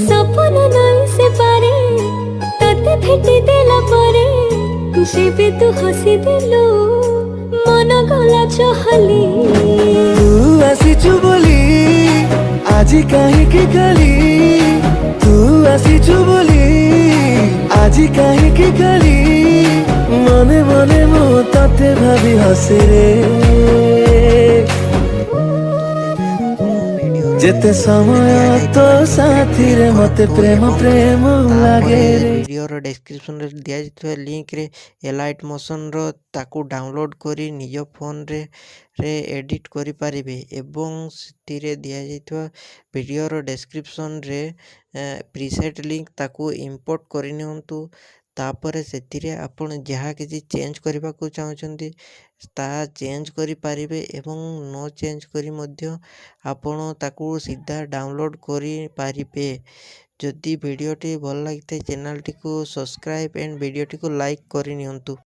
सपन नहीं से पारे तते भेटी देला परे जेबे तू हसी दिलु मन गला चहली तू आसीचु बोली আজি কাহিকি কালি तू आसीचु बोली আজি কাহিকি কালি মনে মনে মো তাতে ভাবি হসে রে যেতে সময় তো সাথী রে মতে প্রেম প্রেম লাগে রে। ভিডিওর ডেस्क्रिप्शन दिया लिंक रे एलाइट मोशन रो ताकू डाउनलोड करी निज फोन रे एडिट करि परिबे एवं सेतिरे दिया वीडियोर डेस्क्रिप्शन रे प्रीसेट लिंक ताकू इंपोर्ट करि नियंतु तापर सेतिरे आपण जहाँ किसी चेंज करने को चाहते ता चेंज करि परिबे एवं नो चेंज करी मध्य आपण ताकू सीधा डाउनलोड करि परिबे। जदि वीडियोटी भल लगी चैनल टी को सब्सक्राइब एंड वीडियोटी को लाइक करि नियंतु।